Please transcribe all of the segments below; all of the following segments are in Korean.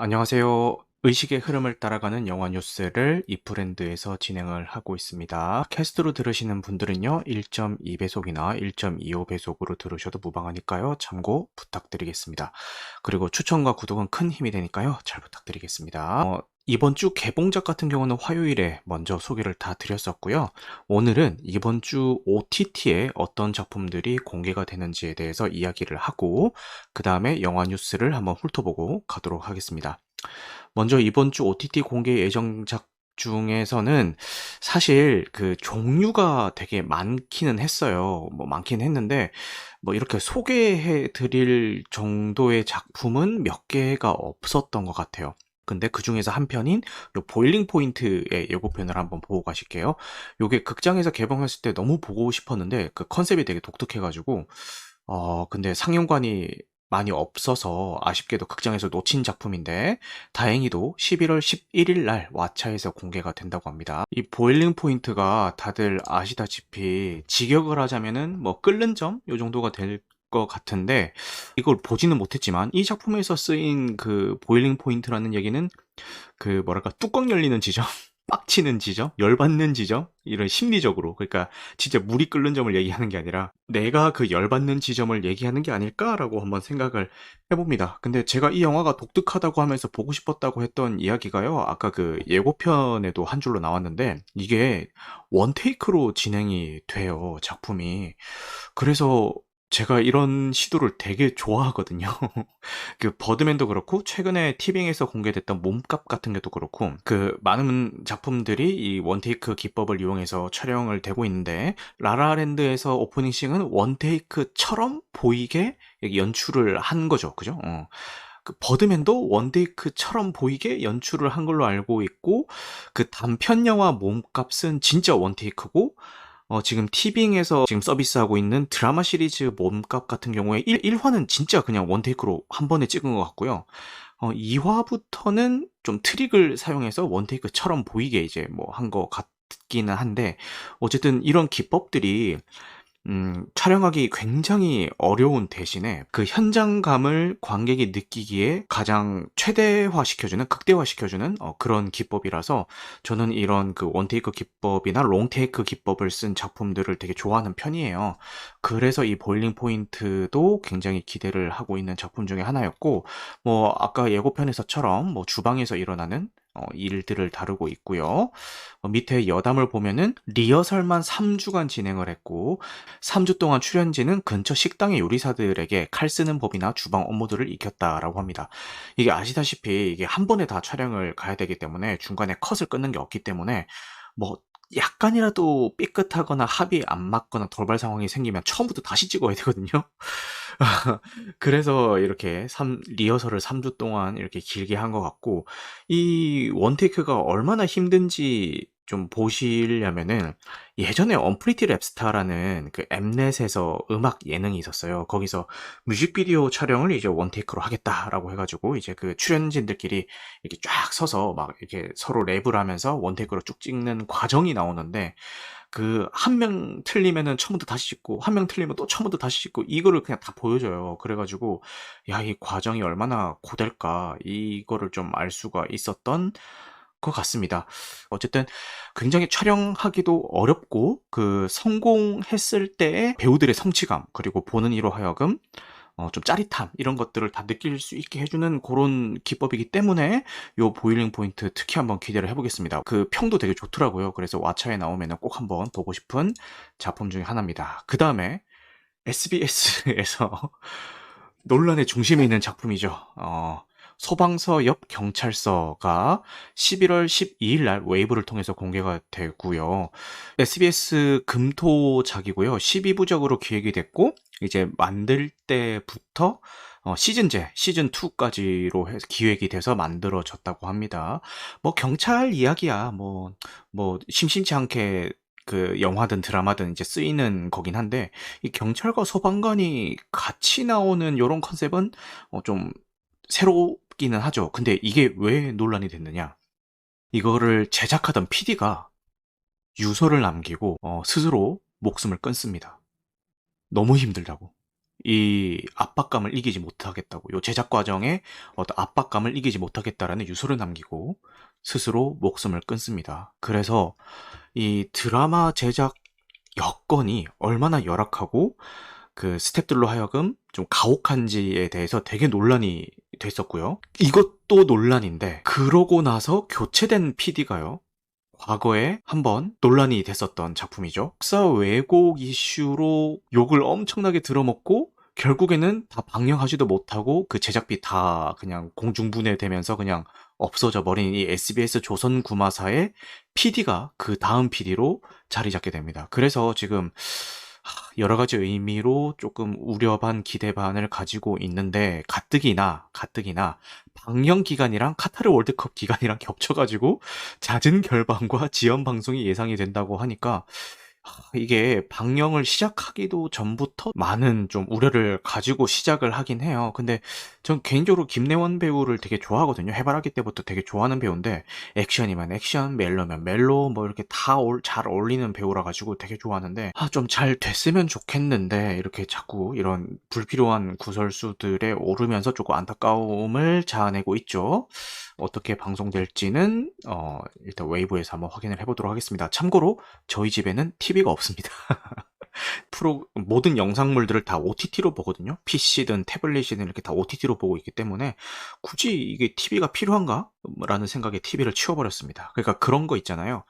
안녕하세요. 의식의 흐름을 따라가는 영화 뉴스를 이프랜드에서 진행을 하고 있습니다. 캐스트로 들으시는 분들은요, 1.2배속이나 1.25배속으로 들으셔도 무방하니까요, 참고 부탁드리겠습니다. 그리고 추천과 구독은 큰 힘이 되니까요, 잘 부탁드리겠습니다. 이번 주 개봉작 같은 경우는 화요일에 먼저 소개를 다 드렸었고요. 오늘은 이번 주 OTT에 어떤 작품들이 공개가 되는지에 대해서 이야기를 하고, 그 다음에 영화 뉴스를 한번 훑어보고 가도록 하겠습니다. 먼저 이번 주 OTT 공개 예정작 중에서는 사실 그 종류가 되게 많기는 했어요. 뭐 많긴 했는데, 뭐 이렇게 소개해 드릴 정도의 작품은 몇 개가 없었던 것 같아요. 근데 그 중에서 한 편인 요 보일링 포인트의 예고편을 한번 보고 가실게요. 요게 극장에서 개봉했을 때 너무 보고 싶었는데 그 컨셉이 되게 독특해가지고 근데 상영관이 많이 없어서 아쉽게도 극장에서 놓친 작품인데 다행히도 11월 11일 날 왓챠에서 공개가 된다고 합니다. 이 보일링 포인트가 다들 아시다시피 직역을 하자면은 뭐 끓는 점 요 정도가 될 것 같은데 이걸 보지는 못했지만 이 작품에서 쓰인 그 보일링 포인트라는 얘기는 그 뭐랄까 뚜껑 열리는 지점, 빡치는 지점, 열받는 지점 이런 심리적으로 그러니까 진짜 물이 끓는 점을 얘기하는 게 아니라 내가 그 열받는 지점을 얘기하는 게 아닐까라고 한번 생각을 해봅니다. 근데 제가 이 영화가 독특하다고 하면서 보고 싶었다고 했던 이야기가요. 아까 그 예고편에도 한 줄로 나왔는데 이게 원테이크로 진행이 돼요, 작품이. 그래서 제가 이런 시도를 되게 좋아하거든요. 그 버드맨도 그렇고 최근에 티빙에서 공개됐던 몸값 같은 게도 그렇고 그 많은 작품들이 이 원테이크 기법을 이용해서 촬영을 되고 있는데 라라랜드에서 오프닝 씬은 원테이크처럼 보이게 연출을 한 거죠. 그죠? 그 버드맨도 원테이크처럼 보이게 연출을 한 걸로 알고 있고 그 단편 영화 몸값은 진짜 원테이크고 지금 티빙에서 지금 서비스하고 있는 드라마 시리즈 몸값 같은 경우에 1화는 진짜 그냥 원테이크로 한 번에 찍은 것 같고요. 2화부터는 좀 트릭을 사용해서 원테이크처럼 보이게 이제 뭐 한 것 같기는 한데, 어쨌든 이런 기법들이 촬영하기 굉장히 어려운 대신에 그 현장감을 관객이 느끼기에 가장 최대화시켜주는, 극대화시켜주는 그런 기법이라서 저는 이런 그 원테이크 기법이나 롱테이크 기법을 쓴 작품들을 되게 좋아하는 편이에요. 그래서 이 보일링 포인트도 굉장히 기대를 하고 있는 작품 중에 하나였고, 뭐 아까 예고편에서처럼 뭐 주방에서 일어나는 일들을 다루고 있고요. 밑에 여담을 보면은 리허설만 3주간 진행을 했고 3주 동안 출연진은 근처 식당의 요리사들에게 칼 쓰는 법이나 주방 업무들을 익혔다라고 합니다. 이게 아시다시피 이게 한 번에 다 촬영을 가야 되기 때문에 중간에 컷을 끊는 게 없기 때문에 뭐 약간이라도 삐끗하거나 합이 안 맞거나 돌발 상황이 생기면 처음부터 다시 찍어야 되거든요. 그래서 이렇게 리허설을 3주 동안 이렇게 길게 한 것 같고, 이 원테이크가 얼마나 힘든지 좀 보시려면은 예전에 언프리티 랩스타라는 그 엠넷에서 음악 예능이 있었어요. 거기서 뮤직비디오 촬영을 이제 원테이크로 하겠다라고 해가지고 이제 그 출연진들끼리 이렇게 쫙 서서 막 이렇게 서로 랩을 하면서 원테이크로 쭉 찍는 과정이 나오는데 그 한 명 틀리면은 처음부터 다시 찍고 한 명 틀리면 또 처음부터 다시 찍고 이거를 그냥 다 보여줘요. 그래가지고 야, 이 과정이 얼마나 고될까 이거를 좀 알 수가 있었던 것 같습니다. 어쨌든 굉장히 촬영하기도 어렵고 그 성공했을 때의 배우들의 성취감 그리고 보는 이로 하여금 좀 짜릿함 이런 것들을 다 느낄 수 있게 해주는 그런 기법이기 때문에 요 보일링 포인트 특히 한번 기대를 해보겠습니다. 그 평도 되게 좋더라고요. 그래서 왓챠에 나오면 꼭 한번 보고 싶은 작품 중에 하나입니다. 그 다음에 SBS에서 논란의 중심에 있는 작품이죠. 소방서 옆 경찰서가 11월 12일 날 웨이브를 통해서 공개가 되고요. SBS 금토작이고요. 12부작으로 기획이 됐고 이제 만들 때부터 시즌제, 시즌 2까지로 해서 기획이 돼서 만들어졌다고 합니다. 뭐 경찰 이야기야. 뭐 심심치 않게 그 영화든 드라마든 이제 쓰이는 거긴 한데 이 경찰과 소방관이 같이 나오는 요런 컨셉은 좀 새롭기는 하죠. 근데 이게 왜 논란이 됐느냐? 이거를 제작하던 PD가 유서를 남기고 스스로 목숨을 끊습니다. 너무 힘들다고. 이 압박감을 이기지 못하겠다고, 요 제작 과정에 어떤 압박감을 이기지 못하겠다라는 유서를 남기고 스스로 목숨을 끊습니다. 그래서 이 드라마 제작 여건이 얼마나 열악하고 그 스태프들로 하여금 좀 가혹한지에 대해서 되게 논란이 됐었고요. 이것도 논란인데, 그러고 나서 교체된 PD가요. 과거에 한번 논란이 됐었던 작품이죠. 역사 왜곡 이슈로 욕을 엄청나게 들어먹고 결국에는 다 방영하지도 못하고 그 제작비 다 그냥 공중분해되면서 그냥 없어져 버린 이 SBS 조선구마사의 PD가 그 다음 PD로 자리 잡게 됩니다. 그래서 지금 여러 가지 의미로 조금 우려 반 기대 반을 가지고 있는데, 가뜩이나 방영 기간이랑 카타르 월드컵 기간이랑 겹쳐가지고 잦은 결방과 지연 방송이 예상이 된다고 하니까 이게 방영을 시작하기도 전부터 많은 좀 우려를 가지고 시작을 하긴 해요. 근데 전 개인적으로 김래원 배우를 되게 좋아하거든요. 해바라기 때부터 되게 좋아하는 배우인데, 액션이면 액션, 멜로면 멜로, 뭐 이렇게 다 잘 어울리는 배우라 가지고 되게 좋아하는데, 좀 잘 됐으면 좋겠는데 이렇게 자꾸 이런 불필요한 구설수들에 오르면서 조금 안타까움을 자아내고 있죠. 어떻게 방송될지는 일단 웨이브에서 한번 확인을 해보도록 하겠습니다. 참고로 저희 집에는 TV가 없습니다. 모든 영상물들을 다 OTT로 보거든요. PC든 태블릿이든 이렇게 다 OTT로 보고 있기 때문에 굳이 이게 TV가 필요한가? 라는 생각에 TV를 치워버렸습니다. 그러니까 그런 거 있잖아요.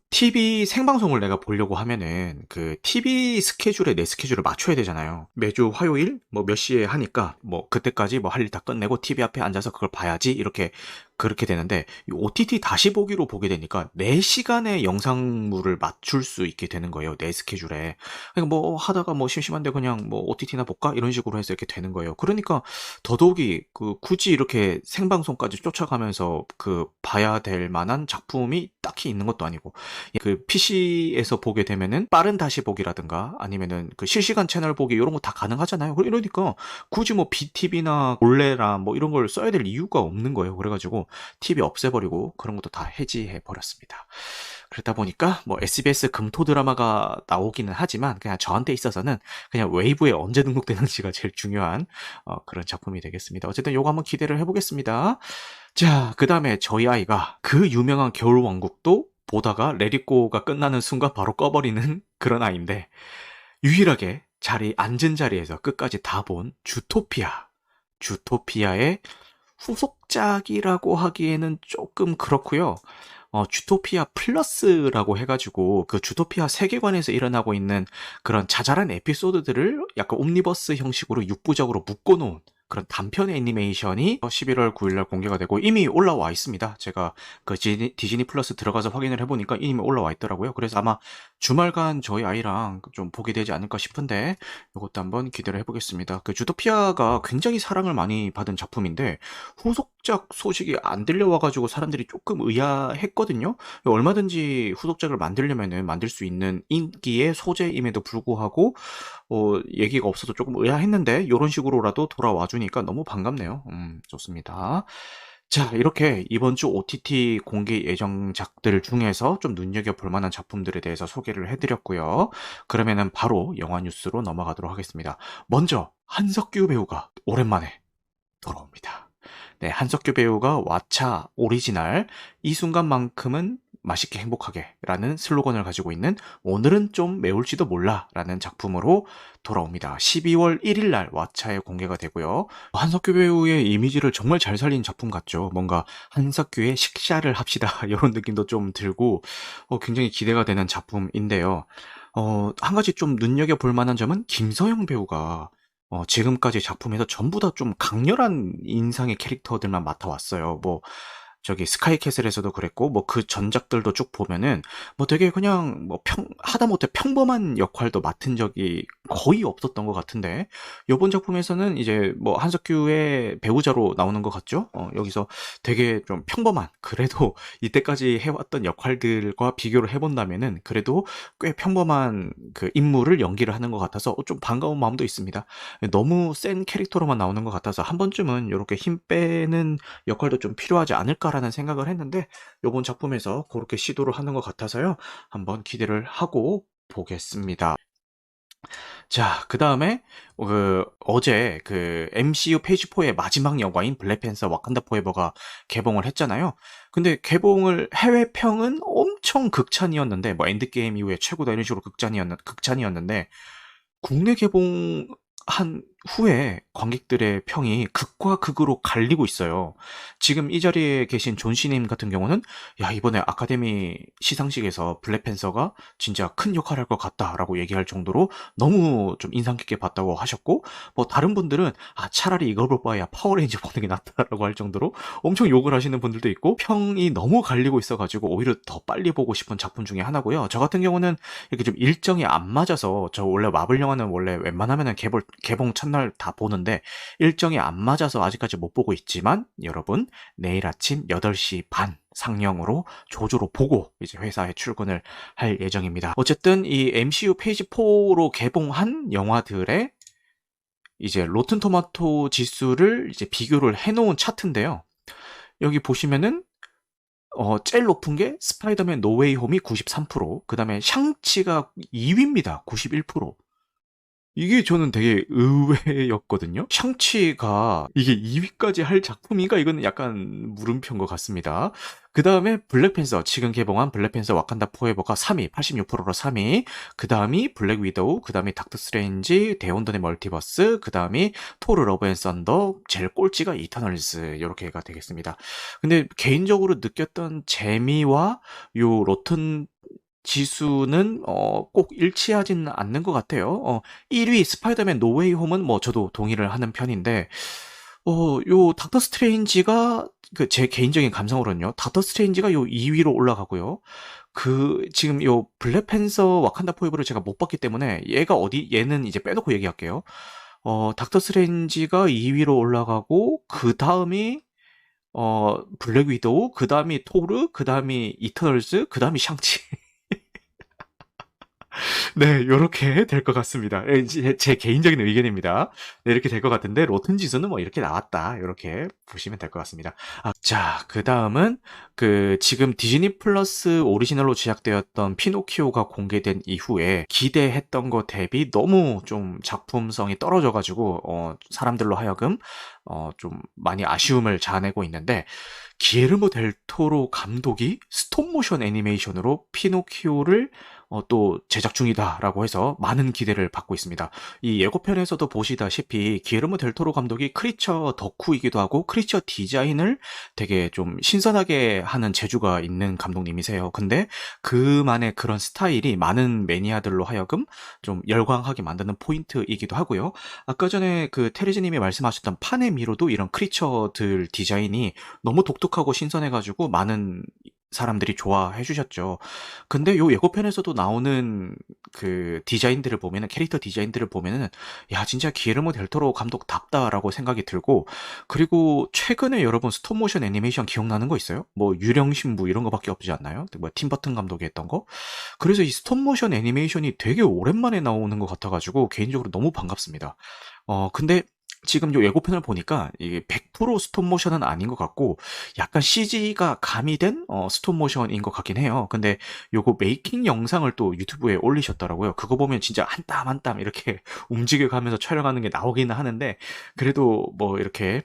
TV 생방송을 내가 보려고 하면은 그 TV 스케줄에 내 스케줄을 맞춰야 되잖아요. 매주 화요일 뭐 몇 시에 하니까 뭐 그때까지 뭐 할 일 다 끝내고 TV 앞에 앉아서 그걸 봐야지, 이렇게 그렇게 되는데, 이 OTT 다시 보기로 보게 되니까 내 시간에 영상물을 맞출 수 있게 되는 거예요. 내 스케줄에. 그러니까 뭐 하다가 뭐 심심한데 그냥 뭐 OTT나 볼까? 이런 식으로 해서 이렇게 되는 거예요. 그러니까 더더욱이 그 굳이 이렇게 생방송까지 쫓아가면서 그 봐야 될 만한 작품이 딱히 있는 것도 아니고, 그 PC에서 보게 되면은 빠른 다시 보기라든가 아니면은 그 실시간 채널 보기 이런 거 다 가능하잖아요. 이러니까 굳이 뭐 BTV나 올레라 뭐 이런 걸 써야 될 이유가 없는 거예요. 그래가지고 TV 없애버리고 그런 것도 다 해지해 버렸습니다. 그러다 보니까 뭐 SBS 금토 드라마가 나오기는 하지만 그냥 저한테 있어서는 그냥 웨이브에 언제 등록되는지가 제일 중요한 그런 작품이 되겠습니다. 어쨌든 요거 한번 기대를 해보겠습니다. 자, 그 다음에 저희 아이가 그 유명한 겨울왕국도 보다가 레디꼬가 끝나는 순간 바로 꺼버리는 그런 아이인데, 유일하게 앉은 자리에서 끝까지 다 본 주토피아의 후속작이라고 하기에는 조금 그렇고요. 주토피아 플러스라고 해가지고 그 주토피아 세계관에서 일어나고 있는 그런 자잘한 에피소드들을 약간 옴니버스 형식으로 6부작으로 묶어놓은 그런 단편 애니메이션이 11월 9일날 공개가 되고 이미 올라와 있습니다. 제가 그 디즈니 플러스 들어가서 확인을 해보니까 이미 올라와 있더라고요. 그래서 아마 주말간 저희 아이랑 좀 보게 되지 않을까 싶은데, 이것도 한번 기대를 해보겠습니다. 그 주토피아가 굉장히 사랑을 많이 받은 작품인데 후속작 소식이 안 들려와가지고 사람들이 조금 의아했거든요. 얼마든지 후속작을 만들려면은 만들 수 있는 인기의 소재임에도 불구하고 얘기가 없어서 조금 의아했는데 이런 식으로라도 돌아와 주니까 너무 반갑네요. 좋습니다. 자, 이렇게 이번 주 OTT 공개 예정작들 중에서 좀 눈여겨볼 만한 작품들에 대해서 소개를 해드렸고요. 그러면은 바로 영화 뉴스로 넘어가도록 하겠습니다. 먼저 한석규 배우가 오랜만에 돌아옵니다. 네, 한석규 배우가 왓챠 오리지널 이 순간만큼은 맛있게 행복하게 라는 슬로건을 가지고 있는 오늘은 좀 매울지도 몰라 라는 작품으로 돌아옵니다. 12월 1일 날 왓챠에 공개가 되고요. 한석규 배우의 이미지를 정말 잘 살린 작품 같죠. 뭔가 한석규의 식사를 합시다 이런 느낌도 좀 들고 굉장히 기대가 되는 작품인데요. 한 가지 좀 눈여겨볼 만한 점은 김서영 배우가 지금까지 작품에서 전부 다 좀 강렬한 인상의 캐릭터들만 맡아왔어요. 뭐 저기 스카이캐슬에서도 그랬고 뭐 그 전작들도 쭉 보면은 뭐 되게 그냥 뭐 하다못해 평범한 역할도 맡은 적이 거의 없었던 것 같은데, 요번 작품에서는 이제 뭐 한석규의 배우자로 나오는 것 같죠? 여기서 되게 좀 평범한, 그래도 이때까지 해왔던 역할들과 비교를 해본다면은 그래도 꽤 평범한 그 인물을 연기를 하는 것 같아서 좀 반가운 마음도 있습니다. 너무 센 캐릭터로만 나오는 것 같아서 한 번쯤은 이렇게 힘 빼는 역할도 좀 필요하지 않을까라는 생각을 했는데, 요번 작품에서 그렇게 시도를 하는 것 같아서요. 한번 기대를 하고 보겠습니다. 자, 그다음에 어제 그 MCU 페이지 4의 마지막 영화인 블랙팬서 와칸다 포에버가 개봉을 했잖아요. 근데 개봉을 해외 평은 엄청 극찬이었는데 뭐 엔드게임 이후에 최고다 이런 식으로 극찬이었는데 국내 개봉한 후에 관객들의 평이 극과 극으로 갈리고 있어요. 지금 이 자리에 계신 존 씨님 같은 경우는 야, 이번에 아카데미 시상식에서 블랙팬서가 진짜 큰 역할을 할 것 같다라고 얘기할 정도로 너무 좀 인상 깊게 봤다고 하셨고, 뭐 다른 분들은 아, 차라리 이걸 볼 바에야 파워레인저 보는 게 낫다라고 할 정도로 엄청 욕을 하시는 분들도 있고, 평이 너무 갈리고 있어가지고 오히려 더 빨리 보고 싶은 작품 중에 하나고요. 저 같은 경우는 이렇게 좀 일정이 안 맞아서, 저 원래 마블 영화는 원래 웬만하면은 개봉 첫날 다 보는데 일정이 안 맞아서 아직까지 못 보고 있지만, 여러분 내일 아침 8시 반 상영으로 조조로 보고 이제 회사에 출근을 할 예정입니다. 어쨌든 이 MCU 페이지 4로 개봉한 영화들의 이제 로튼 토마토 지수를 이제 비교를 해놓은 차트인데요. 여기 보시면은 제일 높은 게 스파이더맨 노웨이 홈이 93%, 그 다음에 샹치가 2위입니다. 91%. 이게 저는 되게 의외였거든요. 샹치가 이게 2위까지 할 작품인가? 이건 약간 물음표인 것 같습니다. 그 다음에 블랙팬서, 지금 개봉한 블랙팬서 와칸다 포에버가 3위, 86%로 3위. 그 다음이 블랙 위도우, 그 다음이 닥터 스트레인지, 데온던의 멀티버스, 그 다음이 토르 러브 앤 썬더, 제일 꼴찌가 이터널즈, 이렇게가 되겠습니다. 근데 개인적으로 느꼈던 재미와 요 로튼 지수는 꼭 일치하지는 않는 것 같아요. 1위 스파이더맨 노웨이 홈은 뭐 저도 동의를 하는 편인데, 요 닥터 스트레인지가 그 제 개인적인 감상으로는요. 닥터 스트레인지가 요 2위로 올라가고요. 지금 요 블랙팬서 와칸다 포에버를 제가 못 봤기 때문에 얘는 이제 빼놓고 얘기할게요. 닥터 스트레인지가 2위로 올라가고, 그 다음이 블랙 위도우, 그 다음이 토르, 그 다음이 이터널즈, 그 다음이 샹치. 네, 요렇게 될 것 같습니다. 예, 제 개인적인 의견입니다. 네, 이렇게 될 것 같은데, 로튼 지수는 뭐 이렇게 나왔다. 요렇게 보시면 될 것 같습니다. 자, 그 다음은, 지금 디즈니 플러스 오리지널로 제작되었던 피노키오가 공개된 이후에 기대했던 것 대비 너무 좀 작품성이 떨어져가지고, 사람들로 하여금, 좀 많이 아쉬움을 자아내고 있는데, 기에르모 델 토로 감독이 스톱모션 애니메이션으로 피노키오를 또 제작 중이다라고 해서 많은 기대를 받고 있습니다. 이 예고편에서도 보시다시피 기에르모 델 토로 감독이 크리처 덕후이기도 하고 크리처 디자인을 되게 좀 신선하게 하는 재주가 있는 감독님이세요. 근데 그만의 그런 스타일이 많은 매니아들로 하여금 좀 열광하게 만드는 포인트이기도 하고요. 아까 전에 그 테리즈님이 말씀하셨던 판의 미로도 이런 크리처들 디자인이 너무 독특하고 신선해가지고 많은 사람들이 좋아해 주셨죠. 근데 요 예고편에서도 나오는 그 디자인들을 보면은, 캐릭터 디자인들을 보면은, 야, 진짜 기에르모 델 토로 감독답다라고 생각이 들고, 그리고 최근에 여러분 스톱모션 애니메이션 기억나는 거 있어요? 뭐 유령신부 이런 거밖에 없지 않나요? 뭐 팀버튼 감독이 했던 거? 그래서 이 스톱모션 애니메이션이 되게 오랜만에 나오는 것 같아가지고 개인적으로 너무 반갑습니다. 근데 지금 요 예고편을 보니까 이게 100% 스톱모션은 아닌 것 같고 약간 CG가 가미된 스톱모션인 것 같긴 해요. 근데 요거 메이킹 영상을 또 유튜브에 올리셨더라고요. 그거 보면 진짜 한 땀 한 땀 이렇게 움직여가면서 촬영하는 게 나오기는 하는데, 그래도 뭐 이렇게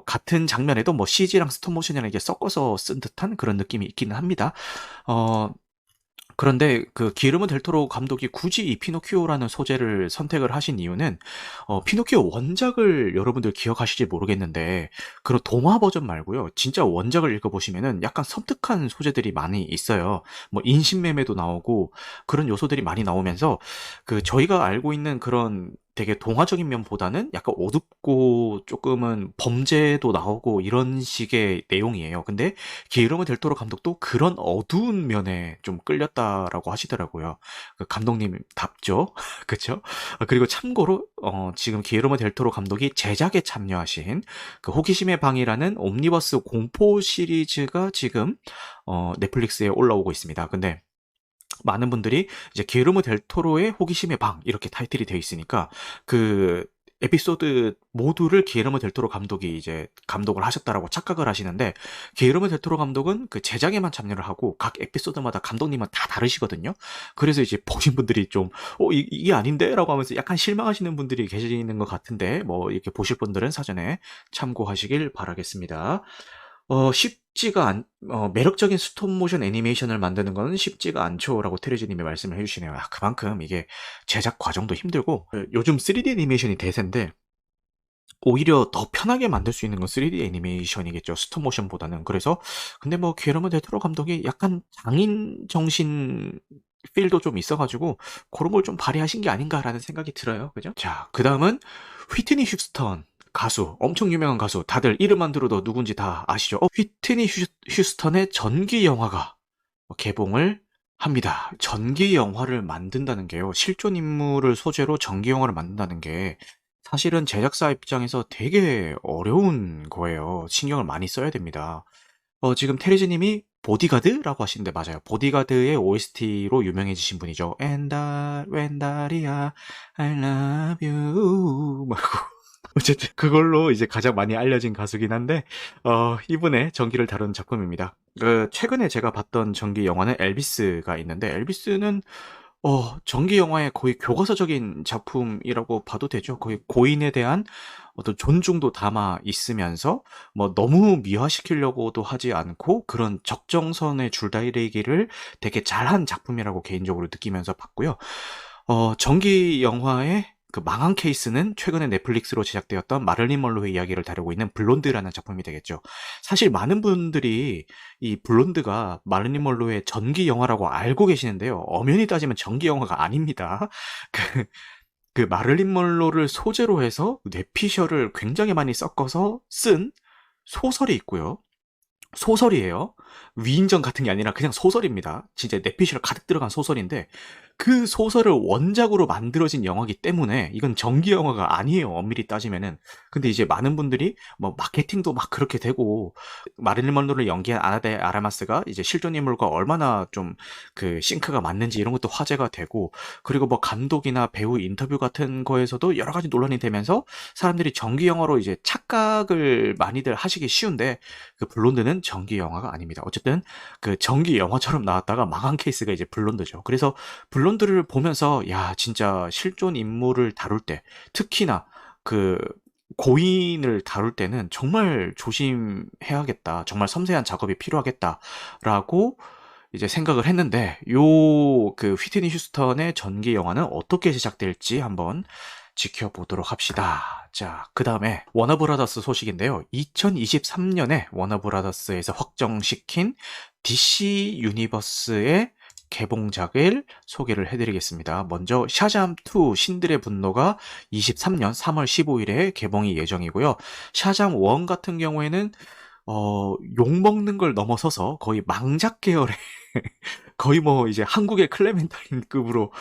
같은 장면에도 뭐 CG랑 스톱모션이랑 이게 섞어서 쓴 듯한 그런 느낌이 있기는 합니다. 어, 그런데 그 기르모 델 토로 감독이 굳이 이 피노키오라는 소재를 선택을 하신 이유는, 피노키오 원작을 여러분들 기억하실지 모르겠는데 그런 동화 버전 말고요. 진짜 원작을 읽어보시면은 약간 섬뜩한 소재들이 많이 있어요. 뭐 인신매매도 나오고 그런 요소들이 많이 나오면서 저희가 알고 있는 그런 되게 동화적인 면보다는 약간 어둡고 조금은 범죄도 나오고 이런 식의 내용이에요. 근데 기르모 델 토로 감독도 그런 어두운 면에 좀 끌렸다라고 하시더라고요. 그 감독님답죠. 그쵸? 그리고 참고로 지금 기르모 델 토로 감독이 제작에 참여하신 그 호기심의 방이라는 옴니버스 공포 시리즈가 지금 넷플릭스에 올라오고 있습니다. 근데 많은 분들이 이제 게르모 델 토로의 호기심의 방 이렇게 타이틀이 되어 있으니까 그 에피소드 모두를 기에르모 델 토로 감독이 이제 감독을 하셨다라고 착각을 하시는데, 기에르모 델 토로 감독은 그 제작에만 참여를 하고 각 에피소드마다 감독님은 다 다르시거든요. 그래서 이제 보신 분들이 좀 이게 아닌데? 라고 하면서 약간 실망하시는 분들이 계시는 것 같은데, 뭐 이렇게 보실 분들은 사전에 참고하시길 바라겠습니다. 쉽지가 매력적인 스톱 모션 애니메이션을 만드는 거는 쉽지가 않죠라고 테레지님이 말씀을 해주시네요. 그만큼 이게 제작 과정도 힘들고, 요즘 3D 애니메이션이 대세인데, 오히려 더 편하게 만들 수 있는 건 3D 애니메이션이겠죠. 스톱 모션보다는. 그래서, 근데 뭐, 기에르모 델 토로 감독이 약간 장인 정신 필도 좀 있어가지고, 그런 걸 좀 발휘하신 게 아닌가라는 생각이 들어요. 그죠? 자, 그 다음은, 휘트니 휴스턴. 가수, 엄청 유명한 가수, 다들 이름만 들어도 누군지 다 아시죠? 휘트니 휴스턴의 전기 영화가 개봉을 합니다. 전기 영화를 만든다는 게요, 실존 인물을 소재로 전기 영화를 만든다는 게 사실은 제작사 입장에서 되게 어려운 거예요. 신경을 많이 써야 됩니다. 지금 테리즈님이 보디가드라고 하시는데 맞아요. 보디가드의 OST로 유명해지신 분이죠. 웬다리아, I love you. 어쨌든 그걸로 이제 가장 많이 알려진 가수긴 한데, 이분의 전기를 다룬 작품입니다. 최근에 제가 봤던 전기 영화는 엘비스가 있는데, 엘비스는 전기 영화의 거의 교과서적인 작품이라고 봐도 되죠. 거의 고인에 대한 어떤 존중도 담아 있으면서 뭐 너무 미화시키려고도 하지 않고 그런 적정선의 줄다리기를 되게 잘한 작품이라고 개인적으로 느끼면서 봤고요. 전기 영화의 그 망한 케이스는 최근에 넷플릭스로 제작되었던 마릴린 먼로의 이야기를 다루고 있는 블론드라는 작품이 되겠죠. 사실 많은 분들이 이 블론드가 마릴린 먼로의 전기 영화라고 알고 계시는데요. 엄연히 따지면 전기 영화가 아닙니다. 그, 그 마릴린 먼로를 소재로 해서 뇌피셜을 굉장히 많이 섞어서 쓴 소설이 있고요. 소설이에요. 위인전 같은 게 아니라 그냥 소설입니다. 진짜 뇌피셜 가득 들어간 소설인데, 그 소설을 원작으로 만들어진 영화기 때문에 이건 전기 영화가 아니에요. 엄밀히 따지면은. 근데 이제 많은 분들이 뭐 마케팅도 막 그렇게 되고, 마릴린 먼로를 연기한 아나데 아라마스가 이제 실존 인물과 얼마나 좀 그 싱크가 맞는지 이런 것도 화제가 되고, 그리고 뭐 감독이나 배우 인터뷰 같은 거에서도 여러 가지 논란이 되면서 사람들이 전기 영화로 이제 착각을 많이들 하시기 쉬운데, 그 블론드는 전기 영화가 아닙니다. 어쨌든 그 전기 영화처럼 나왔다가 망한 케이스가 이제 블론드죠. 그래서 블론드를 보면서 야, 진짜 실존 인물을 다룰 때, 특히나 그 고인을 다룰 때는 정말 조심해야겠다. 정말 섬세한 작업이 필요하겠다라고 이제 생각을 했는데, 그 휘트니 휴스턴의 전기 영화는 어떻게 제작될지 한번 지켜보도록 합시다. 자, 그 다음에 워너브라더스 소식인데요. 2023년에 워너브라더스에서 확정시킨 DC 유니버스의 개봉작을 소개를 해드리겠습니다. 먼저 샤잠2 신들의 분노가 23년 3월 15일에 개봉이 예정이고요. 샤잠1 같은 경우에는 욕먹는 걸 넘어서서 거의 망작 계열의 거의 뭐 이제 한국의 클레멘타인급으로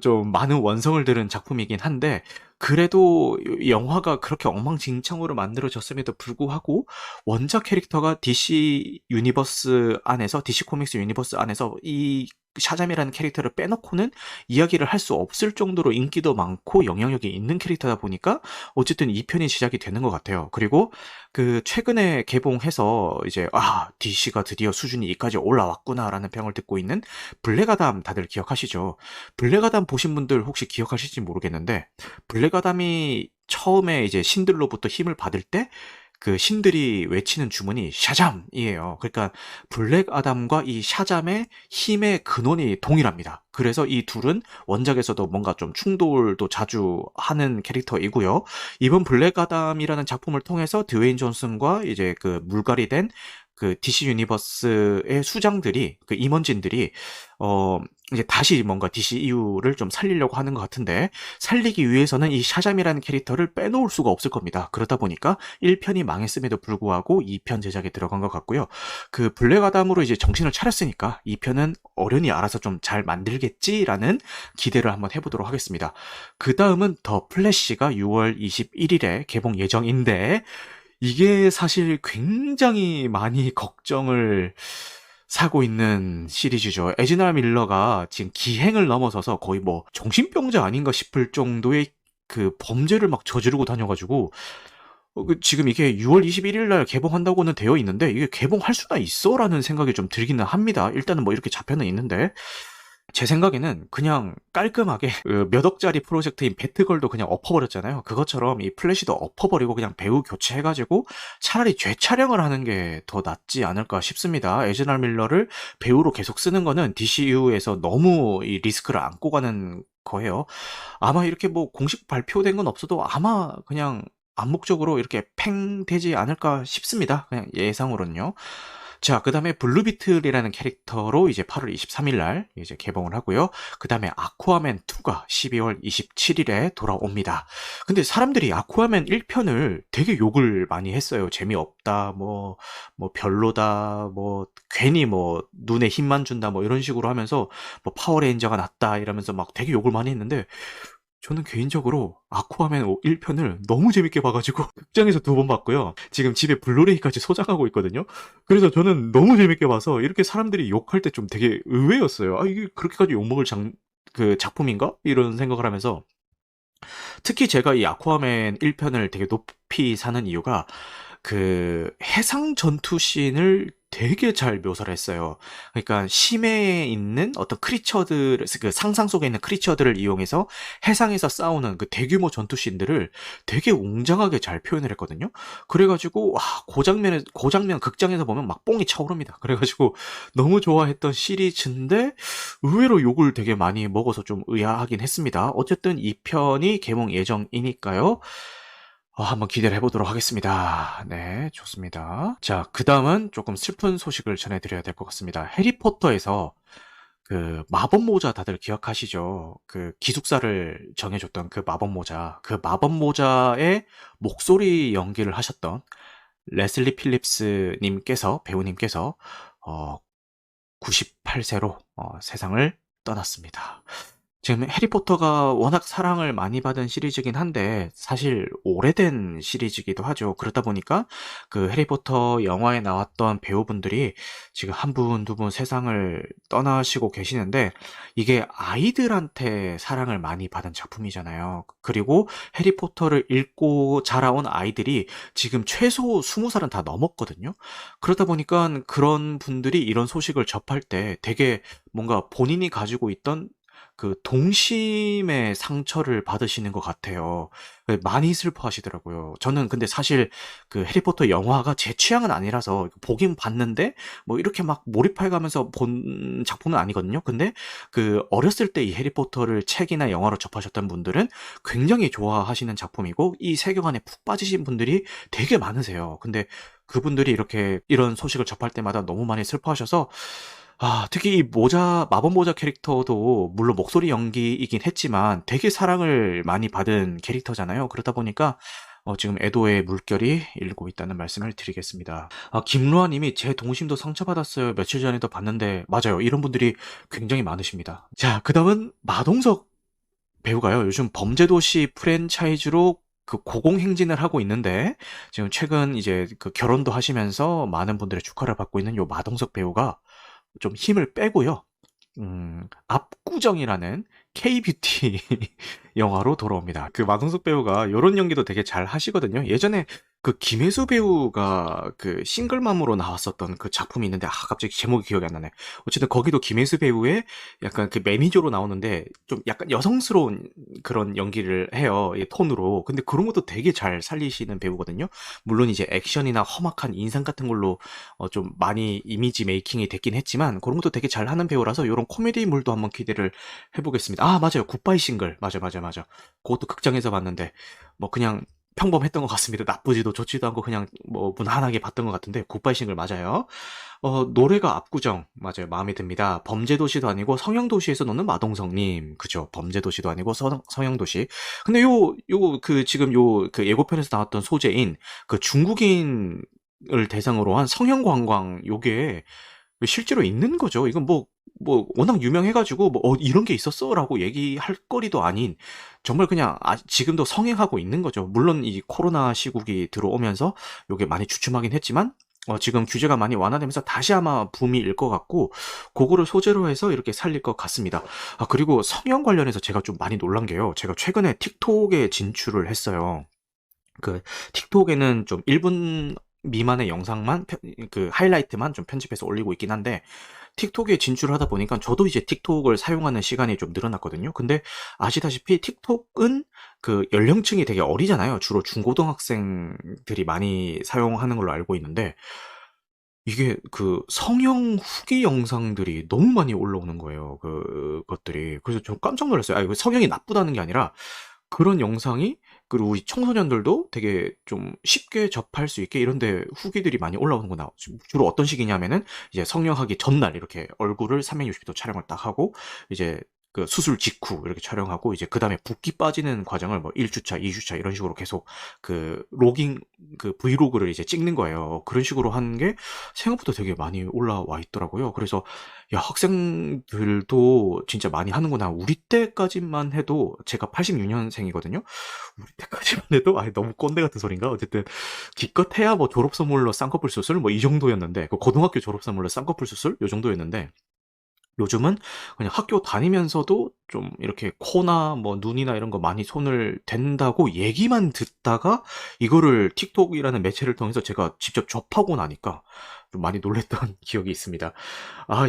좀 많은 원성을 들은 작품이긴 한데, 그래도 영화가 그렇게 엉망진창으로 만들어졌음에도 불구하고 원작 캐릭터가 DC 유니버스 안에서, DC 코믹스 유니버스 안에서 이 샤잠이라는 캐릭터를 빼놓고는 이야기를 할 수 없을 정도로 인기도 많고 영향력이 있는 캐릭터다 보니까 어쨌든 2편이 시작이 되는 것 같아요. 그리고 그 최근에 개봉해서 이제 DC가 드디어 수준이 이까지 올라왔구나라는 평을 듣고 있는 블랙아담, 다들 기억하시죠? 블랙아담 보신 분들 혹시 기억하실지 모르겠는데, 블랙아담이 처음에 이제 신들로부터 힘을 받을 때 그 신들이 외치는 주문이 샤잠이에요. 그러니까 블랙아담과 이 샤잠의 힘의 근원이 동일합니다. 그래서 이 둘은 원작에서도 뭔가 좀 충돌도 자주 하는 캐릭터이고요. 이번 블랙아담이라는 작품을 통해서 드웨인 존슨과 이제 그 물갈이 된 그 DC 유니버스의 수장들이, 그 임원진들이 이제 다시 뭔가 DCEU를 좀 살리려고 하는 것 같은데, 살리기 위해서는 이 샤잠이라는 캐릭터를 빼놓을 수가 없을 겁니다. 그러다 보니까 1편이 망했음에도 불구하고 2편 제작에 들어간 것 같고요. 그 블랙아담으로 이제 정신을 차렸으니까 2편은 어련히 알아서 좀 잘 만들겠지라는 기대를 한번 해보도록 하겠습니다. 그 다음은 더 플래시가 6월 21일에 개봉 예정인데, 이게 사실 굉장히 많이 걱정을 사고 있는 시리즈죠. 에즈나 밀러가 지금 기행을 넘어서서 거의 뭐 정신병자 아닌가 싶을 정도의 그 범죄를 막 저지르고 다녀가지고 지금 이게 6월 21일 날 개봉한다고는 되어 있는데 이게 개봉할 수나 있어라는 생각이 좀 들기는 합니다. 일단은 뭐 이렇게 잡혀는 있는데 제 생각에는 그냥 깔끔하게 몇 억짜리 프로젝트인 배트걸도 그냥 엎어버렸잖아요. 그것처럼 이 플래시도 엎어버리고 그냥 배우 교체해가지고 차라리 재촬영을 하는 게 더 낫지 않을까 싶습니다. 에즈라 밀러를 배우로 계속 쓰는 거는 DCU에서 너무 이 리스크를 안고 가는 거예요. 아마 이렇게 뭐 공식 발표된 건 없어도 아마 그냥 암묵적으로 이렇게 팽 되지 않을까 싶습니다. 그냥 예상으로는요. 자, 그 다음에 블루비틀이라는 캐릭터로 이제 8월 23일 날 이제 개봉을 하고요. 그 다음에 아쿠아맨 2가 12월 27일에 돌아옵니다. 근데 사람들이 아쿠아맨 1편을 되게 욕을 많이 했어요. 재미없다, 뭐 별로다, 뭐 괜히 뭐 눈에 힘만 준다, 뭐 이런 식으로 하면서 뭐 파워레인저가 낫다 이러면서 막 되게 욕을 많이 했는데 저는 개인적으로 아쿠아맨 1편을 너무 재밌게 봐가지고 극장에서 2번 봤고요. 지금 집에 블루레이까지 소장하고 있거든요. 그래서 저는 너무 재밌게 봐서 이렇게 사람들이 욕할 때 좀 되게 의외였어요. 아, 이게 그렇게까지 욕먹을 그 작품인가? 이런 생각을 하면서 특히 제가 이 아쿠아맨 1편을 되게 높이 사는 이유가 그 해상 전투 씬을 되게 잘 묘사를 했어요. 그러니까 심해에 있는 어떤 크리처들, 그 상상 속에 있는 크리처들을 이용해서 해상에서 싸우는 그 대규모 전투 씬들을 되게 웅장하게 잘 표현을 했거든요. 그래가지고 와, 그 장면 극장에서 보면 막 뽕이 차오릅니다. 그래가지고 너무 좋아했던 시리즈인데 의외로 욕을 되게 많이 먹어서 좀 의아하긴 했습니다. 어쨌든 이 편이 개봉 예정이니까요. 한번 기대를 해보도록 하겠습니다. 네, 좋습니다. 자, 그 다음은 조금 슬픈 소식을 전해드려야 될 것 같습니다. 해리포터에서 그 마법 모자 다들 기억하시죠? 그 기숙사를 정해줬던 그 마법 모자. 그 마법 모자의 목소리 연기를 하셨던 레슬리 필립스 님께서, 배우님께서, 98세로 세상을 떠났습니다. 지금 해리포터가 워낙 사랑을 많이 받은 시리즈긴 한데 사실 오래된 시리즈이기도 하죠. 그러다 보니까 그 해리포터 영화에 나왔던 배우분들이 지금 한 분, 두 분 세상을 떠나시고 계시는데 이게 아이들한테 사랑을 많이 받은 작품이잖아요. 그리고 해리포터를 읽고 자라온 아이들이 지금 최소 20살은 다 넘었거든요. 그러다 보니까 그런 분들이 이런 소식을 접할 때 되게 뭔가 본인이 가지고 있던 그 동심의 상처를 받으시는 것 같아요. 많이 슬퍼하시더라고요. 저는 근데 사실 그 해리포터 영화가 제 취향은 아니라서 보긴 봤는데 뭐 이렇게 막 몰입해가면서 본 작품은 아니거든요. 근데 그 어렸을 때 이 해리포터를 책이나 영화로 접하셨던 분들은 굉장히 좋아하시는 작품이고 이 세계관에 푹 빠지신 분들이 되게 많으세요. 근데 그분들이 이렇게 이런 소식을 접할 때마다 너무 많이 슬퍼하셔서 특히 이 마법 모자 캐릭터도 물론 목소리 연기이긴 했지만 되게 사랑을 많이 받은 캐릭터잖아요. 그러다 보니까 지금 애도의 물결이 일고 있다는 말씀을 드리겠습니다. 김루아 님이 제 동심도 상처받았어요. 며칠 전에도 봤는데 맞아요. 이런 분들이 굉장히 많으십니다. 자, 그 다음은 마동석 배우가요. 요즘 범죄도시 프랜차이즈로 그 고공행진을 하고 있는데 지금 최근 이제 그 결혼도 하시면서 많은 분들의 축하를 받고 있는 요 마동석 배우가 좀 힘을 빼고요. 압구정이라는 K-뷰티 영화로 돌아옵니다. 그 마동석 배우가 요런 연기도 되게 잘 하시거든요. 예전에 그 김혜수 배우가 그 싱글맘으로 나왔었던 그 작품이 있는데 갑자기 제목이 기억이 안 나네. 어쨌든 거기도 김혜수 배우의 약간 그 매니저로 나오는데 좀 약간 여성스러운 그런 연기를 해요. 이 톤으로. 근데 그런 것도 되게 잘 살리시는 배우거든요. 물론 이제 액션이나 험악한 인상 같은 걸로 좀 많이 이미지 메이킹이 됐긴 했지만 그런 것도 되게 잘하는 배우라서 요런 코미디물도 한번 기대를 해보겠습니다. 맞아요. 굿바이 싱글. 맞아. 그것도 극장에서 봤는데 뭐 그냥 평범했던 것 같습니다. 나쁘지도 좋지도 않고 그냥 뭐 무난하게 봤던 것 같은데 굿바이 싱글 맞아요. 노래가 압구정 맞아요. 마음에 듭니다. 범죄도시도 아니고 성형도시에서 노는 마동석님 그죠? 범죄도시도 아니고 성형도시. 근데 그 지금 그 예고편에서 나왔던 소재인 그 중국인을 대상으로 한 성형관광 요게 실제로 있는 거죠. 이건 워낙 유명해가지고, 이런 게 있었어라고 얘기할 거리도 아닌, 정말 그냥, 지금도 성행하고 있는 거죠. 물론 이 코로나 시국이 들어오면서, 요게 많이 주춤하긴 했지만, 지금 규제가 많이 완화되면서 다시 아마 붐이 일 것 같고, 그거를 소재로 해서 이렇게 살릴 것 같습니다. 그리고 성형 관련해서 제가 좀 많이 놀란 게요. 제가 최근에 틱톡에 진출을 했어요. 그 틱톡에는 좀 1분 미만의 영상만 그 하이라이트만 좀 편집해서 올리고 있긴 한데, 틱톡에 진출을 하다 보니까 저도 이제 틱톡을 사용하는 시간이 좀 늘어났거든요. 근데 아시다시피 틱톡은 그 연령층이 되게 어리잖아요. 주로 중고등학생들이 많이 사용하는 걸로 알고 있는데, 이게 그 성형 후기 영상들이 너무 많이 올라오는 거예요. 그것들이. 그래서 좀 깜짝 놀랐어요. 이거 성형이 나쁘다는 게 아니라 그런 영상이, 그리고 우리 청소년들도 되게 좀 쉽게 접할 수 있게 이런데 후기들이 많이 올라오는구나. 주로 어떤 식이냐면은 이제 성형하기 전날 이렇게 얼굴을 360도 촬영을 딱 하고, 이제 그 수술 직후 이렇게 촬영하고, 이제 그 다음에 붓기 빠지는 과정을 뭐 1주차, 2주차 이런 식으로 계속 그 로깅, 그 브이로그를 이제 찍는 거예요. 그런 식으로 하는 게 생각보다 되게 많이 올라와 있더라고요. 그래서 야, 학생들도 진짜 많이 하는구나. 우리 때까지만 해도, 제가 86년생이거든요. 우리 때까지만 해도, 너무 꼰대 같은 소린가? 어쨌든, 기껏해야 뭐 졸업 선물로 쌍꺼풀 수술 뭐 이 정도였는데, 그 고등학교 졸업 선물로 쌍꺼풀 수술 요 정도였는데, 요즘은 그냥 학교 다니면서도 좀 이렇게 코나 뭐 눈이나 이런 거 많이 손을 댄다고 얘기만 듣다가, 이거를 틱톡이라는 매체를 통해서 제가 직접 접하고 나니까 좀 많이 놀랬던 기억이 있습니다.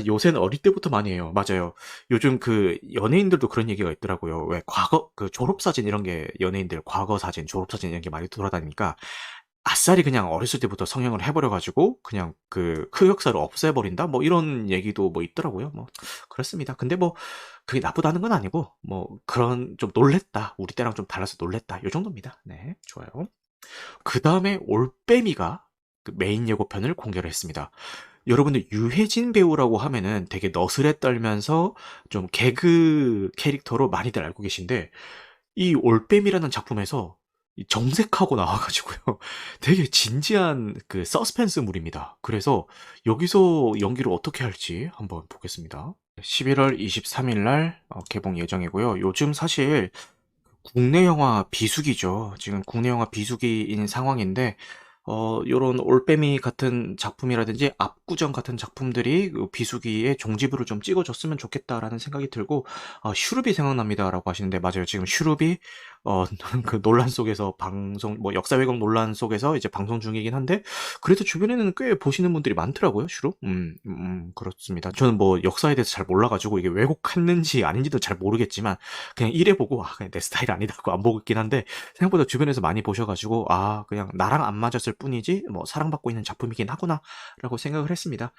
요새는 어릴 때부터 많이 해요. 맞아요. 요즘 그 연예인들도 그런 얘기가 있더라고요. 왜 과거 그 졸업사진 이런 게, 연예인들 과거 사진, 졸업사진 이런 게 많이 돌아다니니까 아싸리 그냥 어렸을 때부터 성형을 해버려 가지고 그냥 그 흑역사를 없애버린다? 뭐 이런 얘기도 뭐 있더라고요. 뭐 그렇습니다. 근데 뭐 그게 나쁘다는 건 아니고, 뭐 그런 좀 놀랬다. 우리 때랑 좀 달라서 놀랬다. 요 정도입니다. 네, 좋아요. 그 다음에 올빼미가 그 메인 예고편을 공개를 했습니다. 여러분들 유해진 배우라고 하면은 되게 너스레 떨면서 좀 개그 캐릭터로 많이들 알고 계신데, 이 올빼미라는 작품에서 정색하고 나와가지고요. 되게 진지한 그 서스펜스물입니다. 그래서 여기서 연기를 어떻게 할지 한번 보겠습니다. 11월 23일 날 개봉 예정이고요. 요즘 사실 국내 영화 비수기죠. 지금 국내 영화 비수기인 상황인데, 요런 올빼미 같은 작품이라든지 압구정 같은 작품들이 그 비수기에 종지부를 좀 찍어줬으면 좋겠다라는 생각이 들고, 슈룹이 생각납니다라고 하시는데, 맞아요. 지금 슈룹이, 그 논란 속에서 뭐 역사 왜곡 논란 속에서 이제 방송 중이긴 한데, 그래도 주변에는 꽤 보시는 분들이 많더라고요, 슈룹. 그렇습니다. 저는 뭐 역사에 대해서 잘 몰라가지고 이게 왜곡했는지 아닌지도 잘 모르겠지만, 그냥 이래 보고, 그냥 내 스타일 아니다 고 안 보고 있긴 한데, 생각보다 주변에서 많이 보셔가지고, 그냥 나랑 안 맞았을 뿐이지 뭐 사랑받고 있는 작품이긴 하구나라고 생각을 했습니다.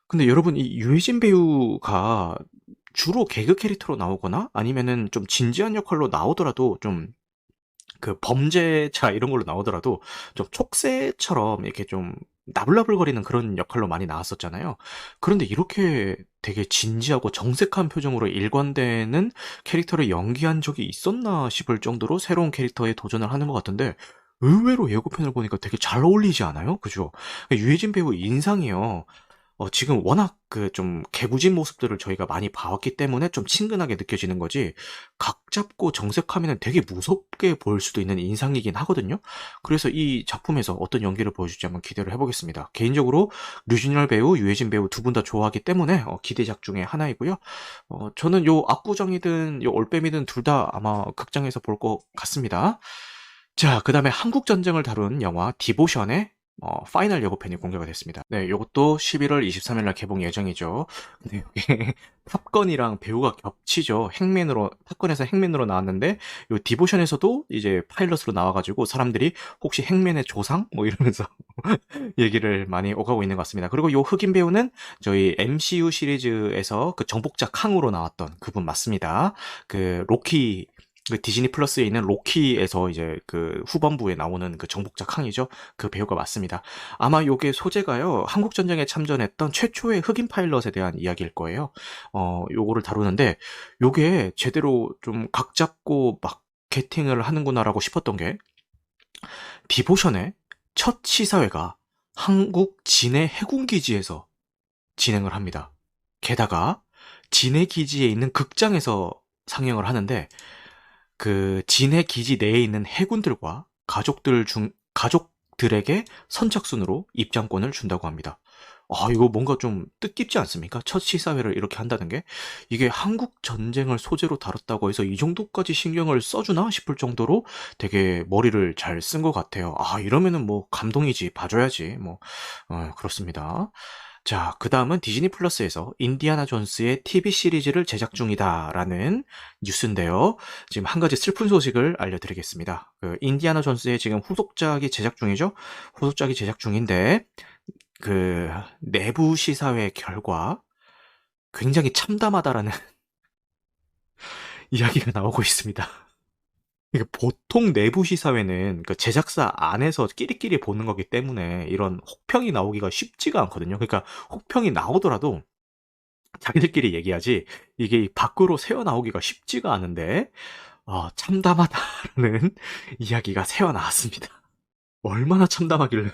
근데 여러분, 이 유해진 배우가 주로 개그 캐릭터로 나오거나 아니면은 좀 진지한 역할로 나오더라도, 좀 그 범죄자 이런 걸로 나오더라도 좀 촉새처럼 이렇게 좀 나불나불거리는 그런 역할로 많이 나왔었잖아요. 그런데 이렇게 되게 진지하고 정색한 표정으로 일관되는 캐릭터를 연기한 적이 있었나 싶을 정도로 새로운 캐릭터에 도전을 하는 것 같은데, 의외로 예고편을 보니까 되게 잘 어울리지 않아요? 그죠? 유해진 배우 인상이요. 지금 워낙 그 좀 개구진 모습들을 저희가 많이 봐왔기 때문에 좀 친근하게 느껴지는 거지, 각 잡고 정색하면은 되게 무섭게 보일 수도 있는 인상이긴 하거든요. 그래서 이 작품에서 어떤 연기를 보여줄지 한번 기대를 해보겠습니다. 개인적으로 류준열 배우, 유해진 배우 두 분 다 좋아하기 때문에 기대작 중에 하나이고요. 저는 요 압구정이든 요 올빼미든 둘 다 아마 극장에서 볼 것 같습니다. 자, 그 다음에 한국 전쟁을 다룬 영화 디보션의 파이널 예고편이 공개가 됐습니다. 네, 요것도 11월 23일 날 개봉 예정이죠. 근데 이게 탑건이랑 배우가 겹치죠. 탑건에서 행맨으로 나왔는데, 요 디보션에서도 이제 파일럿으로 나와가지고 사람들이 혹시 행맨의 조상? 뭐 이러면서 얘기를 많이 오가고 있는 것 같습니다. 그리고 요 흑인 배우는 저희 MCU 시리즈에서 그 정복자 캉으로 나왔던 그분 맞습니다. 그 로키, 그 디즈니 플러스에 있는 로키에서 이제 그 후반부에 나오는 그 정복자 캉이죠. 그 배우가 맞습니다. 아마 요게 소재가요, 한국 전쟁에 참전했던 최초의 흑인 파일럿에 대한 이야기일 거예요. 요거를 다루는데, 요게 제대로 좀 각 잡고 막 게팅을 하는구나라고 싶었던 게, 디보션의 첫 시사회가 한국 진해 해군기지에서 진행을 합니다. 게다가 진해 기지에 있는 극장에서 상영을 하는데, 그 진해 기지 내에 있는 해군들과 가족들이 들에게 선착순으로 입장권을 준다고 합니다. 아, 이거 뭔가 좀 뜻깊지 않습니까? 첫 시사회를 이렇게 한다는 게 이게 한국 전쟁을 소재로 다뤘다고 해서 이 정도까지 신경을 써주나 싶을 정도로 되게 머리를 잘 쓴 것 같아요. 아, 이러면은 뭐 감동이지, 봐줘야지. 뭐 그렇습니다. 자, 그 다음은 디즈니 플러스에서 인디아나 존스의 TV 시리즈를 제작 중이다라는 뉴스인데요. 지금 한 가지 슬픈 소식을 알려드리겠습니다. 그 인디아나 존스의 지금 후속작이 제작 중이죠? 후속작이 제작 중인데 그 내부 시사회 결과 굉장히 참담하다라는 이야기가 나오고 있습니다. 이게 보통 내부 시사회는 그 제작사 안에서 끼리끼리 보는 거기 때문에 이런 혹평이 나오기가 쉽지가 않거든요. 그러니까 혹평이 나오더라도 자기들끼리 얘기하지 이게 밖으로 새어 나오기가 쉽지가 않은데 참담하다는 이야기가 새어 나왔습니다. 얼마나 참담하길래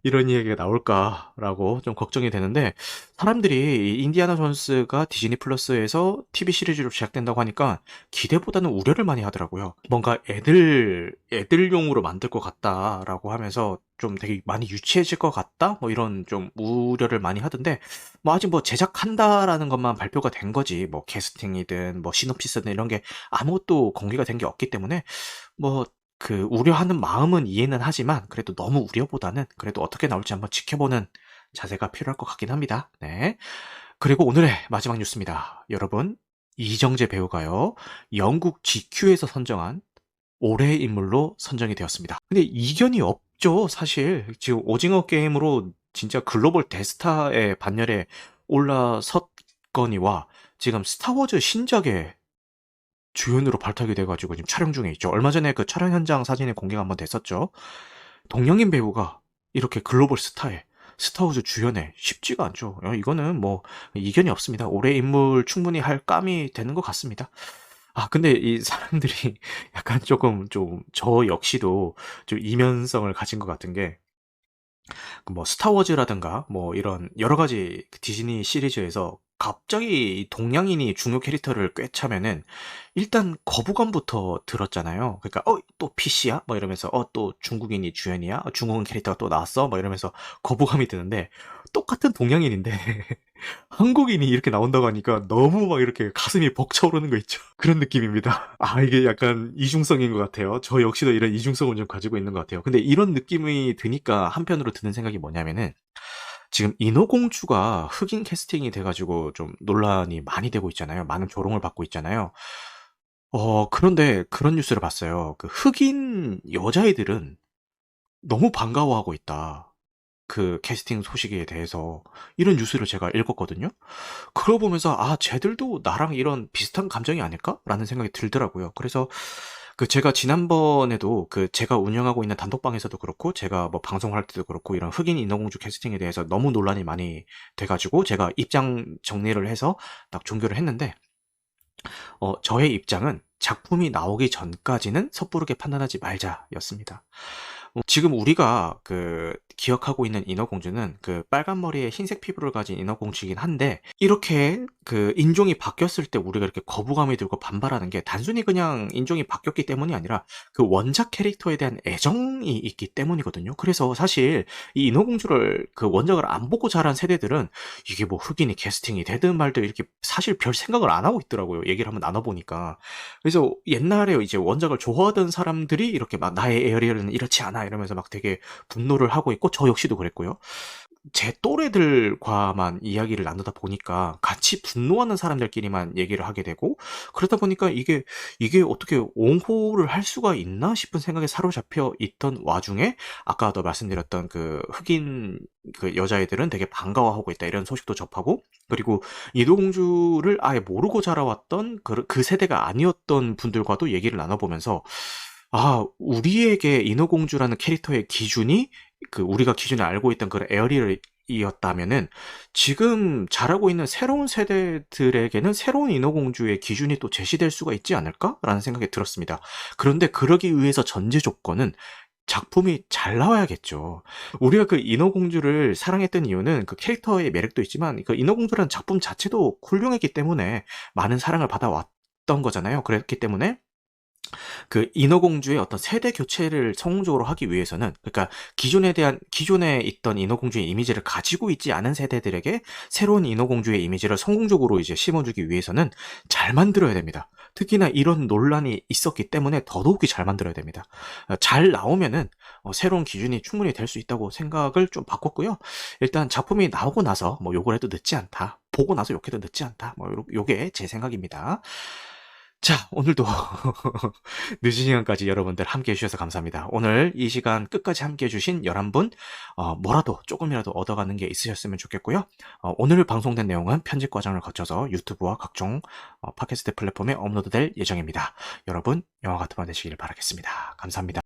이런 이야기가 나올까라고 좀 걱정이 되는데 사람들이 이 인디아나 존스가 디즈니 플러스에서 TV 시리즈로 제작된다고 하니까 기대보다는 우려를 많이 하더라고요. 뭔가 애들용으로 만들 것 같다라고 하면서 좀 되게 많이 유치해질 것 같다? 뭐 이런 좀 우려를 많이 하던데 뭐 아직 뭐 제작한다라는 것만 발표가 된 거지 뭐 캐스팅이든 뭐 시놉시스든 이런 게 아무것도 공개가 된 게 없기 때문에 뭐 그 우려하는 마음은 이해는 하지만 그래도 너무 우려보다는 그래도 어떻게 나올지 한번 지켜보는 자세가 필요할 것 같긴 합니다. 네. 그리고 오늘의 마지막 뉴스입니다. 여러분, 이정재 배우가요. 영국 GQ에서 선정한 올해의 인물로 선정이 되었습니다. 근데 이견이 없죠, 사실. 지금 오징어 게임으로 진짜 글로벌 대스타의 반열에 올라섰거니와 지금 스타워즈 신작에 주연으로 발탁이 돼가지고 지금 촬영 중에 있죠. 얼마 전에 그 촬영 현장 사진이 공개가 한번 됐었죠. 동양인 배우가 이렇게 글로벌 스타에 스타워즈 주연에 쉽지가 않죠. 이거는 뭐 이견이 없습니다. 올해 인물 충분히 할 감이 되는 것 같습니다. 아, 근데 이 사람들이 약간 조금 좀 저 역시도 좀 이면성을 가진 것 같은 게 뭐 스타워즈라든가 뭐 이런 여러 가지 디즈니 시리즈에서 갑자기 동양인이 중요 캐릭터를 꿰차면은 일단 거부감부터 들었잖아요. 그러니까 또 PC야? 뭐 이러면서 또 중국인이 주연이야? 중국인 캐릭터가 또 나왔어? 뭐 이러면서 거부감이 드는데 똑같은 동양인인데 한국인이 이렇게 나온다고 하니까 너무 막 이렇게 가슴이 벅차오르는 거 있죠. 그런 느낌입니다. 아, 이게 약간 이중성인 것 같아요. 저 역시도 이런 이중성을 좀 가지고 있는 것 같아요. 근데 이런 느낌이 드니까 한편으로 드는 생각이 뭐냐면은 지금 인어공주가 흑인 캐스팅이 돼가지고 좀 논란이 많이 되고 있잖아요. 많은 조롱을 받고 있잖아요. 그런데 그런 뉴스를 봤어요. 그 흑인 여자애들은 너무 반가워하고 있다. 그 캐스팅 소식에 대해서 이런 뉴스를 제가 읽었거든요. 그러 보면서 쟤들도 나랑 이런 비슷한 감정이 아닐까라는 생각이 들더라고요. 그래서 그 제가 지난번에도 그 제가 운영하고 있는 단톡방에서도 그렇고 제가 뭐 방송할 때도 그렇고 이런 흑인 인어공주 캐스팅에 대해서 너무 논란이 많이 돼가지고 제가 입장 정리를 해서 딱 종교를 했는데 저의 입장은 작품이 나오기 전까지는 섣부르게 판단하지 말자였습니다. 지금 우리가 그 기억하고 있는 인어공주는 그 빨간 머리에 흰색 피부를 가진 인어공주이긴 한데 이렇게 그 인종이 바뀌었을 때 우리가 이렇게 거부감이 들고 반발하는 게 단순히 그냥 인종이 바뀌었기 때문이 아니라 그 원작 캐릭터에 대한 애정이 있기 때문이거든요. 그래서 사실 이 인어공주를 그 원작을 안 보고 자란 세대들은 이게 뭐 흑인이 캐스팅이 되든 말든 이렇게 사실 별 생각을 안 하고 있더라고요. 얘기를 한번 나눠보니까. 그래서 옛날에 이제 원작을 좋아하던 사람들이 이렇게 막 나의 에어리얼은 이렇지 않아 이러면서 막 되게 분노를 하고 있고 저 역시도 그랬고요. 제 또래들과만 이야기를 나누다 보니까 같이 분노하는 사람들끼리만 얘기를 하게 되고 그러다 보니까 이게 어떻게 옹호를 할 수가 있나 싶은 생각에 사로잡혀 있던 와중에 아까도 말씀드렸던 그 흑인 그 여자애들은 되게 반가워하고 있다 이런 소식도 접하고 그리고 이도공주를 아예 모르고 자라왔던 그 세대가 아니었던 분들과도 얘기를 나눠보면서 우리에게 인어공주라는 캐릭터의 기준이 그 우리가 기준에 알고 있던 그런 에어리얼이었다면은 지금 자라고 있는 새로운 세대들에게는 새로운 인어공주의 기준이 또 제시될 수가 있지 않을까라는 생각이 들었습니다. 그런데 그러기 위해서 전제 조건은 작품이 잘 나와야겠죠. 우리가 그 인어공주를 사랑했던 이유는 그 캐릭터의 매력도 있지만 그 인어공주라는 작품 자체도 훌륭했기 때문에 많은 사랑을 받아왔던 거잖아요. 그랬기 때문에 그 인어공주의 어떤 세대 교체를 성공적으로 하기 위해서는, 그러니까 기존에 있던 인어공주의 이미지를 가지고 있지 않은 세대들에게 새로운 인어공주의 이미지를 성공적으로 이제 심어주기 위해서는 잘 만들어야 됩니다. 특히나 이런 논란이 있었기 때문에 더더욱이 잘 만들어야 됩니다. 잘 나오면은 새로운 기준이 충분히 될 수 있다고 생각을 좀 바꿨고요. 일단 작품이 나오고 나서 뭐 욕을 해도 늦지 않다. 보고 나서 욕해도 늦지 않다. 뭐 요게 제 생각입니다. 자, 오늘도 늦은 시간까지 여러분들 함께 해주셔서 감사합니다. 오늘 이 시간 끝까지 함께 해주신 11분, 뭐라도 조금이라도 얻어가는 게 있으셨으면 좋겠고요. 오늘 방송된 내용은 편집 과정을 거쳐서 유튜브와 각종 팟캐스트 플랫폼에 업로드될 예정입니다. 여러분, 영화 같은 밤 되시길 바라겠습니다. 감사합니다.